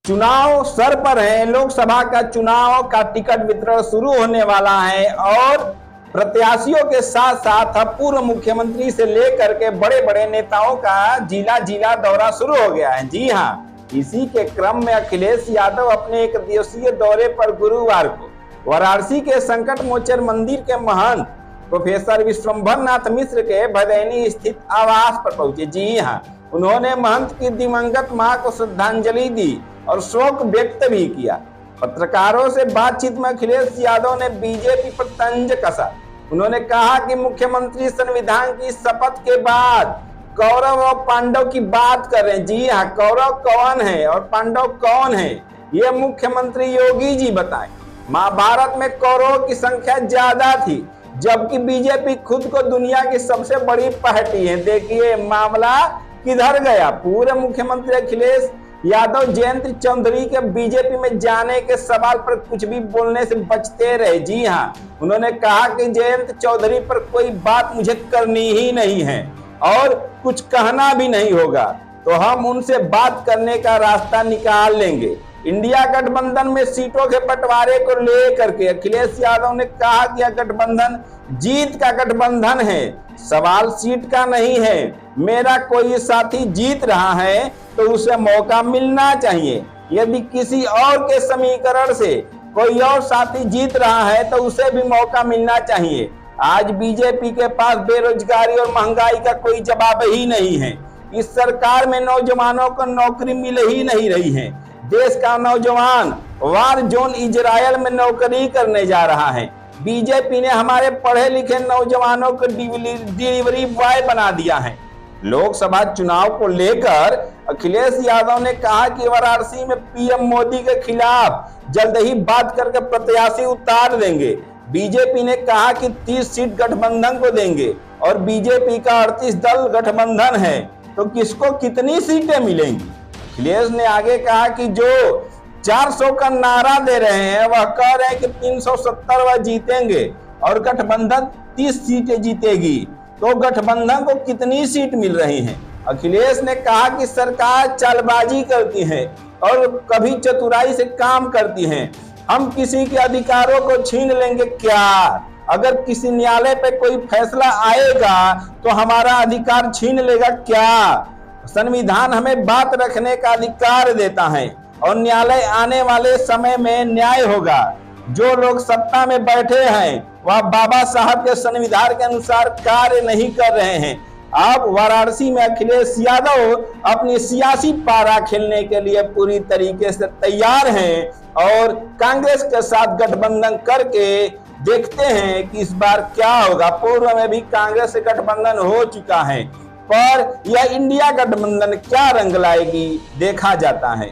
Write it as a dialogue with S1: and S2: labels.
S1: चुनाव सर पर है। लोकसभा का चुनाव का टिकट वितरण शुरू होने वाला है और प्रत्याशियों के साथ साथ अब पूर्व मुख्यमंत्री से लेकर के बड़े बड़े नेताओं का जिला जिला दौरा शुरू हो गया है। जी हाँ, इसी के क्रम में अखिलेश यादव अपने एक दिवसीय दौरे पर गुरुवार को वाराणसी के संकट मोचन मंदिर के महंत प्रोफेसर विश्वंभर नाथ मिश्र के भदैनी स्थित आवास पर पहुंचे। जी हाँ, उन्होंने महंत की दिवंगत मां को श्रद्धांजलि दी और शोक व्यक्त भी किया। पत्रकारों से बातचीत में अखिलेश यादव ने बीजेपी पर तंज कसा। उन्होंने कहा कि मुख्यमंत्री संविधान की शपथ के बाद कौरव और पांडव की बात कर रहे हैं। जी हाँ, कौरव कौन है और पांडव कौन है, ये मुख्यमंत्री योगी जी बताएं। महाभारत में कौरवों की संख्या ज्यादा थी, जबकि बीजेपी खुद को दुनिया की सबसे बड़ी पार्टी है। देखिए मामला किधर गया। पूर्व मुख्यमंत्री अखिलेश यादव जयंत चौधरी के बीजेपी में जाने के सवाल पर कुछ भी बोलने से बचते रहे। जी हाँ, उन्होंने कहा कि जयंत चौधरी पर कोई बात मुझे करनी ही नहीं है और कुछ कहना भी नहीं होगा, तो हम उनसे बात करने का रास्ता निकाल लेंगे। इंडिया गठबंधन में सीटों के बंटवारे को लेकर के अखिलेश यादव ने कहा कि यह गठबंधन जीत का गठबंधन है, सवाल सीट का नहीं है। मेरा कोई साथी जीत रहा है तो उसे मौका मिलना चाहिए। यदि किसी और के समीकरण से कोई और साथी जीत रहा है तो उसे भी मौका मिलना चाहिए। आज बीजेपी के पास बेरोजगारी और महंगाई का कोई जवाब ही नहीं है। इस सरकार में नौजवानों को नौकरी मिल ही नहीं रही है। देश का नौजवान वार जोन इजरायल में नौकरी करने जा रहा है। बीजेपी ने हमारे पढ़े लिखे नौजवानों को डिलीवरी बॉय बना दिया है। लोकसभा चुनाव को लेकर अखिलेश यादव ने कहा कि वाराणसी में पीएम मोदी के खिलाफ जल्द ही बात करके प्रत्याशी उतार देंगे। बीजेपी ने कहा कि 30 सीट गठबंधन को देंगे और बीजेपी का 38 दल गठबंधन है, तो किसको कितनी सीटें मिलेंगी। अखिलेश ने आगे कहा कि जो 400 का नारा दे रहे हैं वह कह रहे हैं कि 370 वह जीतेंगे और गठबंधन 30 सीटें जीतेगी, तो गठबंधन को कितनी सीट मिल रही हैं। अखिलेश ने कहा कि सरकार चालबाजी करती है और कभी चतुराई से काम करती है। हम किसी के अधिकारों को छीन लेंगे क्या? अगर किसी न्यायालय पे कोई फैसला आएगा तो हमारा अधिकार छीन लेगा क्या? संविधान हमें बात रखने का अधिकार देता है और न्यायालय आने वाले समय में न्याय होगा। जो लोग सत्ता में बैठे हैं वह बाबा साहब के संविधान के अनुसार कार्य नहीं कर रहे हैं। अब वाराणसी में अखिलेश यादव अपनी सियासी पारा खेलने के लिए पूरी तरीके से तैयार हैं और कांग्रेस के साथ गठबंधन करके देखते हैं कि इस बार क्या होगा। पूर्व में भी कांग्रेस से गठबंधन हो चुका है, पर यह इंडिया गठबंधन क्या रंग लाएगी देखा जाता है।